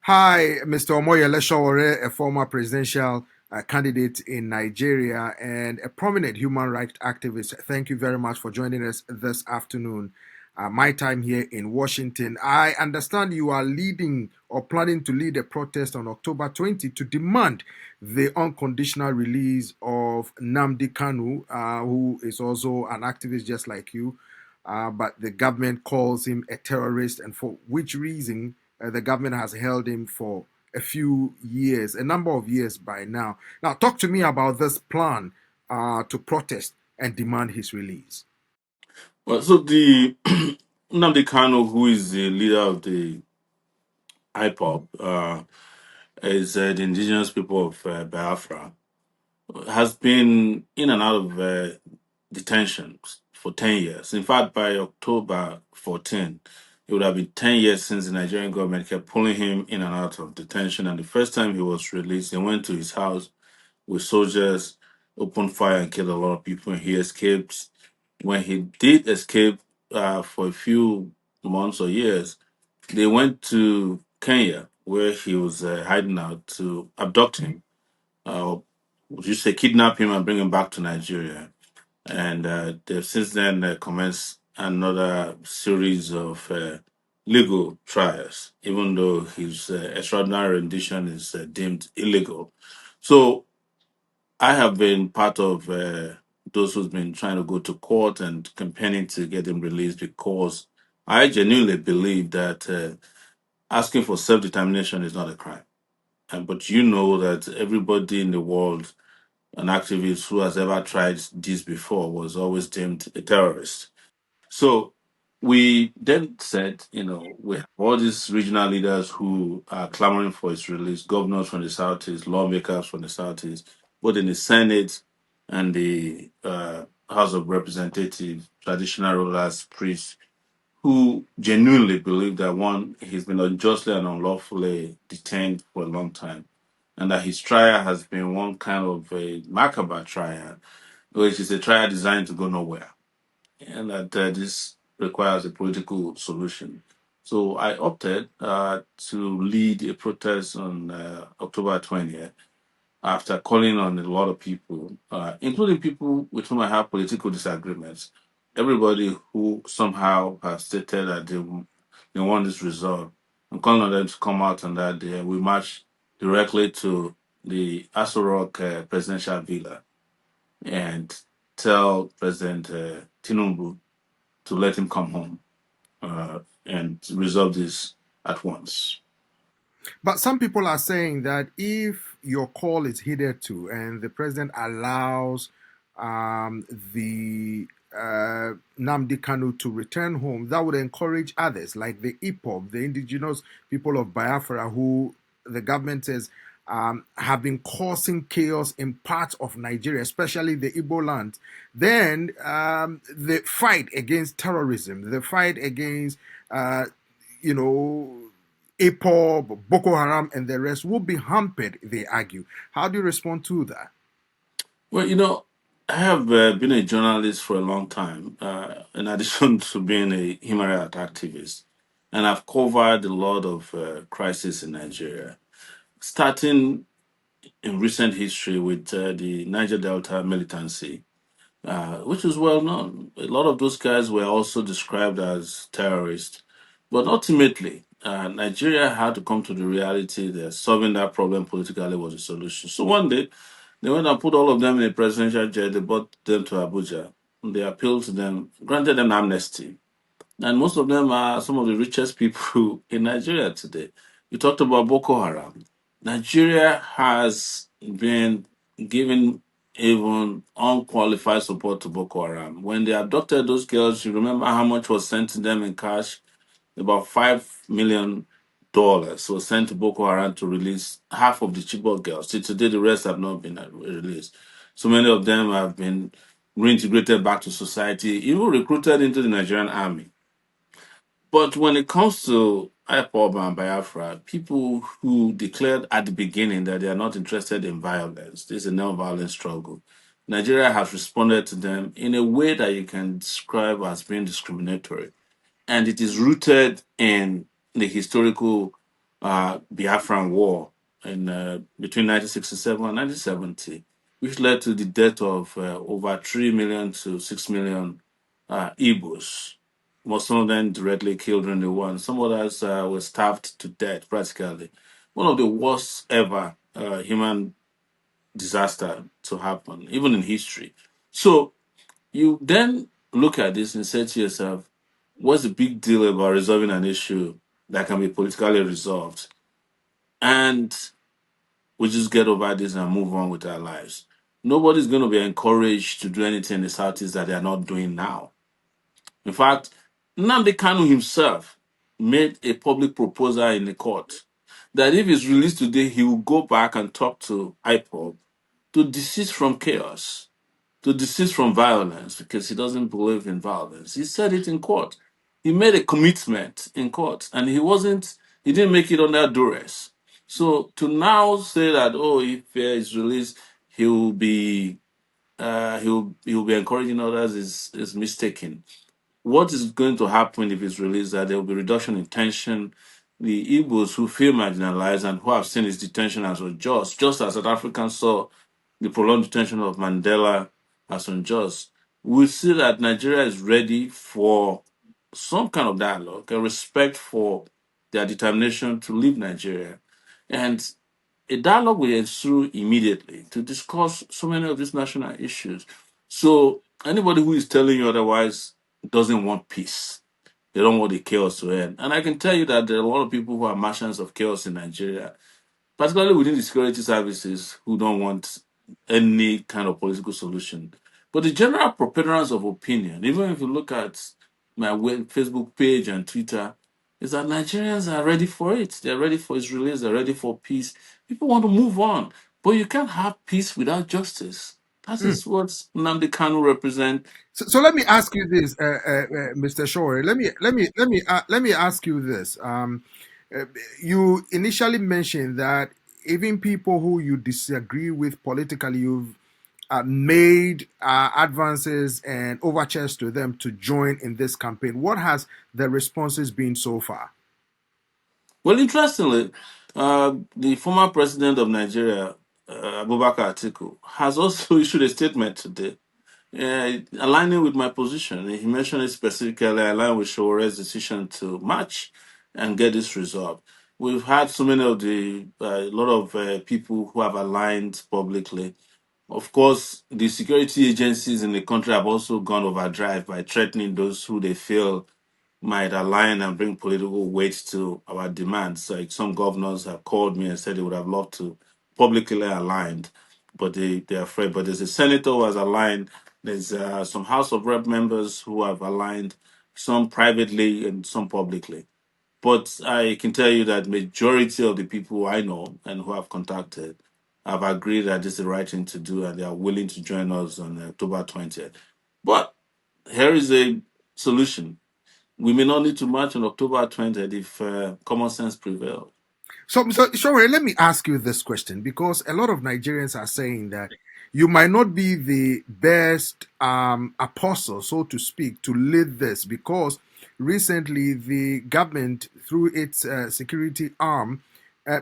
Hi, Mr. Omoyele Sowore, a former presidential candidate in Nigeria and a prominent human rights activist. Thank you very much for joining us this afternoon. My time here in Washington. I understand you are leading or planning to lead a protest on October 20 to demand the unconditional release of Nnamdi Kanu, who is also an activist just like you. But the government calls him a terrorist, and for which reason the government has held him for a few years, a number of years by now. Now, talk to me about this plan to protest and demand his release. Well, so the Nnamdi Kanu, who is the leader of the IPOB, is the indigenous people of Biafra, has been in and out of detention for 10 years. In fact, by October 14, it would have been 10 years since the Nigerian government kept pulling him in and out of detention. And the first time he was released, they went to his house with soldiers, opened fire, and killed a lot of people, and he escaped. When he did escape for a few months or years, they went to Kenya, where he was hiding out, to abduct him. Would you say kidnap him and bring him back to Nigeria? And they've since then commenced another series of legal trials, even though his extraordinary rendition is deemed illegal. So I have been part of those who's been trying to go to court and campaigning to get him released because I genuinely believe that asking for self-determination is not a crime. But you know that everybody in the world, an activist who has ever tried this before, was always deemed a terrorist. So we then said, we have all these regional leaders who are clamoring for his release, governors from the Southeast, lawmakers from the Southeast, both in the Senate and the House of Representatives, traditional rulers, priests, who genuinely believe that one, he's been unjustly and unlawfully detained for a long time, and that his trial has been one kind of a macabre trial, which is a trial designed to go nowhere, and that this requires a political solution. So I opted to lead a protest on October 20th after calling on a lot of people, including people with whom I have political disagreements. Everybody who somehow has stated that they want this resolved. I'm calling on them to come out on that day. We march directly to the Aso Rock presidential villa and tell President Tinubu to let him come home and resolve this at once. But some people are saying that if your call is heeded to and the president allows the Namdi Kanu to return home, that would encourage others like the IPOB, the indigenous people of Biafra, who the government says have been causing chaos in parts of Nigeria, especially the Igbo land. Then the fight against terrorism, the fight against, you know, IPOB, Boko Haram, and the rest will be hampered, they argue. How do you respond to that? Well, I have been a journalist for a long time, in addition to being a human rights activist, and I've covered a lot of crises in Nigeria, starting in recent history with the Niger Delta militancy, which is well known. A lot of those guys were also described as terrorists, but ultimately, Nigeria had to come to the reality that solving that problem politically was a solution. So one day, they went and put all of them in a presidential jail. They brought them to Abuja. They appealed to them, granted them amnesty. And most of them are some of the richest people in Nigeria today. You talked about Boko Haram. Nigeria has been giving even unqualified support to Boko Haram. When they abducted those girls, you remember how much was sent to them in cash? About $5 million was sent to Boko Haram to release half of the Chibok girls. Till today, the rest have not been released. So many of them have been reintegrated back to society, even recruited into the Nigerian army. But when it comes to IPOB and Biafra, people who declared at the beginning that they are not interested in violence, this is a non-violent struggle, Nigeria has responded to them in a way that you can describe as being discriminatory. And it is rooted in the historical Biafran War in between 1967 and 1970, which led to the death of over 3 million to 6 million Igbos. Most of them directly killed during the war, and some others were starved to death practically. One of the worst ever human disaster to happen, even in history. So you then look at this and say to yourself, what's the big deal about resolving an issue that can be politically resolved? And we just get over this and move on with our lives. Nobody's going to be encouraged to do anything in the Southeast that they are not doing now. In fact, Nnamdi Kanu himself made a public proposal in the court that if he's released today, he will go back and talk to IPOB to desist from chaos, to desist from violence, because he doesn't believe in violence. He said it in court. He made a commitment in court, and he didn't make it under duress. So to now say that, oh, if he's released, he will be he will be encouraging others is mistaken. What is going to happen if it's released? That there will be reduction in tension. The Igbos who feel marginalized and who have seen his detention as unjust, just as South Africans saw the prolonged detention of Mandela as unjust, we see that Nigeria is ready for some kind of dialogue and respect for their determination to leave Nigeria. And a dialogue will ensue immediately to discuss so many of these national issues. So anybody who is telling you otherwise doesn't want peace. They don't want the chaos to end. And I can tell you that there are a lot of people who are merchants of chaos in Nigeria, particularly within the security services, who don't want any kind of political solution. But the general preponderance of opinion, even if you look at my Facebook page and Twitter, is that Nigerians are ready for it. They're ready for its release. They're ready for peace. People want to move on, but you can't have peace without justice. That Mm. is what Namdi Kanu represents. So let me ask you this, Mr. Shore. Let me ask you this. Uh, you initially mentioned that even people who you disagree with politically, you've made advances and overtures to them to join in this campaign. What has the responses been so far? Well, interestingly, the former president of Nigeria, Abubakar Atiku, has also issued a statement today aligning with my position. He mentioned it specifically, aligning with Showore's decision to march and get this resolved. We've had so many of a lot of people who have aligned publicly. Of course, the security agencies in the country have also gone overdrive by threatening those who they feel might align and bring political weight to our demands. Like some governors have called me and said they would have loved to publicly aligned, but they're afraid. But there's a senator who has aligned. There's some House of Rep members who have aligned, some privately and some publicly. But I can tell you that majority of the people I know and who have contacted have agreed that this is the right thing to do and they are willing to join us on October 20th. But here is a solution. We may not need to march on October 20th if common sense prevails. So, Shore, let me ask you this question because a lot of Nigerians are saying that you might not be the best apostle, so to speak, to lead this because recently the government, through its security arm,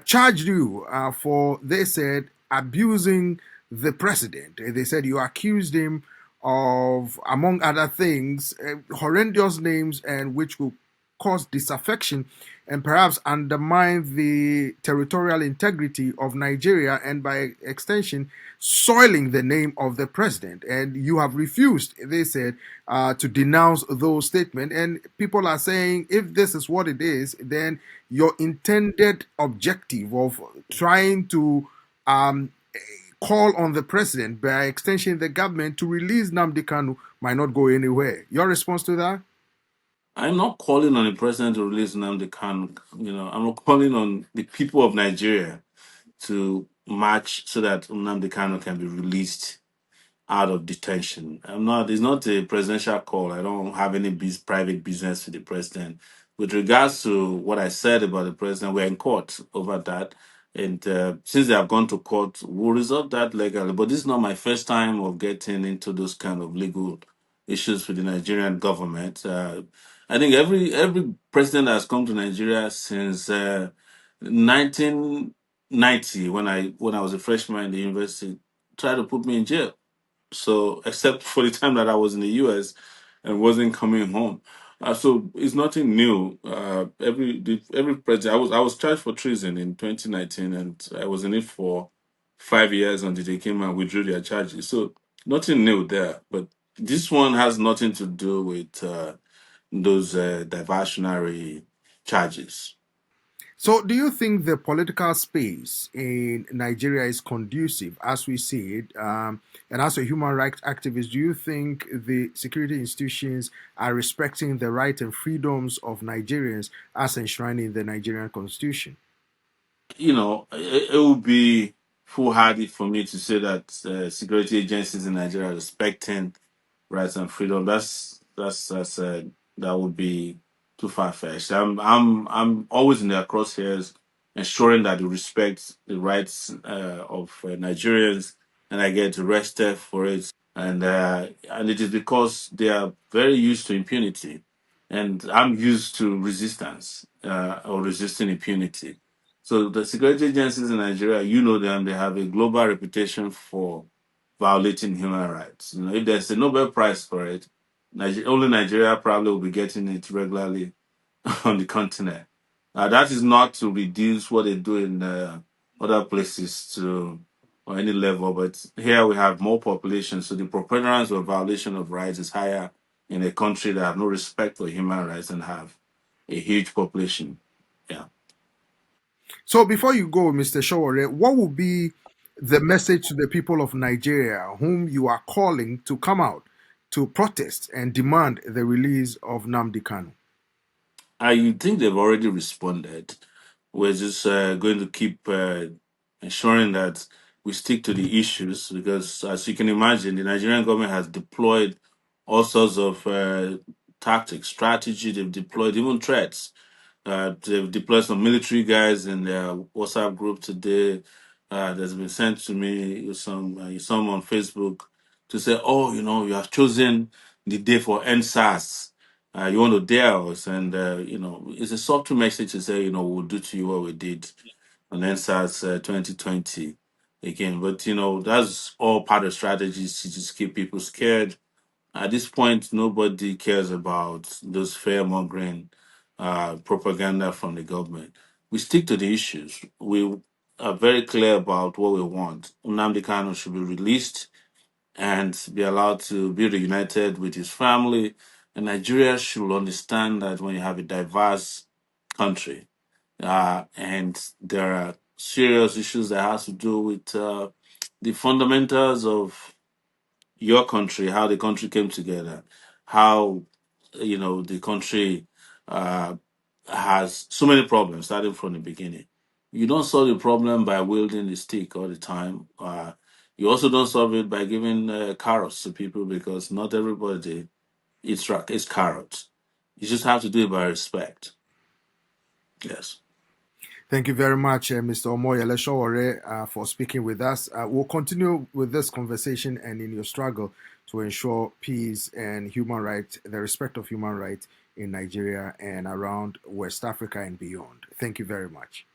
charged you for, they said, abusing the president. They said you accused him of, among other things, horrendous names and which will cause disaffection and perhaps undermine the territorial integrity of Nigeria and by extension soiling the name of the president. And you have refused, they said, to denounce those statements. And people are saying if this is what it is, then your intended objective of trying to call on the president, by extension the government, to release Namdi Kanu might not go anywhere. Your response to that? I'm not calling on the president to release Nnamdi Kanu. I'm not calling on the people of Nigeria to march so that Nnamdi Kanu can be released out of detention. It's not a presidential call. I don't have any private business with the president. With regards to what I said about the president, we're in court over that. And since they have gone to court, we'll resolve that legally. But this is not my first time of getting into those kind of legal issues with the Nigerian government. I think every president that has come to Nigeria since 1990, when I was a freshman in the university, tried to put me in jail. So, except for the time that I was in the US and wasn't coming home. So it's nothing new. Every president, I was charged for treason in 2019, and I was in it for 5 years until they came and withdrew their charges. So nothing new there. But this one has nothing to do with those diversionary charges. So, do you think the political space in Nigeria is conducive as we see it? And as a human rights activist, do you think the security institutions are respecting the rights and freedoms of Nigerians as enshrined in the Nigerian constitution? It would be foolhardy for me to say that security agencies in Nigeria are respecting rights and freedom. That would be too far fetched. I'm always in their crosshairs, ensuring that they respect the rights of Nigerians, and I get arrested for it. And it is because they are very used to impunity, and I'm used to resistance or resisting impunity. So the security agencies in Nigeria, you know them, they have a global reputation for violating human rights. If there's a Nobel Prize for it, only Nigeria probably will be getting it regularly on the continent. That is not to reduce what they do in other places to or any level, but here we have more population, so the preponderance of violation of rights is higher in a country that have no respect for human rights and have a huge population. Yeah. So, before you go, Mr. Showore, what would be the message to the people of Nigeria whom you are calling to come out to protest and demand the release of Namdi Kanu? I think they've already responded. We're just going to keep ensuring that we stick to the issues because, as you can imagine, the Nigerian government has deployed all sorts of tactics, strategy. They've deployed even threats. They've deployed some military guys in their WhatsApp group today. That's been sent to me some on Facebook to say, "Oh, you have chosen the day for NSAS. You want to dare us?" And it's a subtle message to say, we'll do to you what we did on NSAS 2020 again. But that's all part of strategies to just keep people scared. At this point, nobody cares about those fear mongering propaganda from the government. We stick to the issues. We are very clear about what we want. Nnamdi Kanu should be released and be allowed to be reunited with his family. And Nigeria should understand that when you have a diverse country, and there are serious issues that has to do with the fundamentals of your country, how the country came together, how the country uh, has so many problems starting from the beginning. You don't solve the problem by wielding the stick all the time. You also don't solve it by giving carrots to people because not everybody eats carrots. You just have to do it by respect. Yes. Thank you very much, Mr. Omoyele Sowore, for speaking with us. We'll continue with this conversation and in your struggle to ensure peace and human rights, the respect of human rights in Nigeria and around West Africa and beyond. Thank you very much.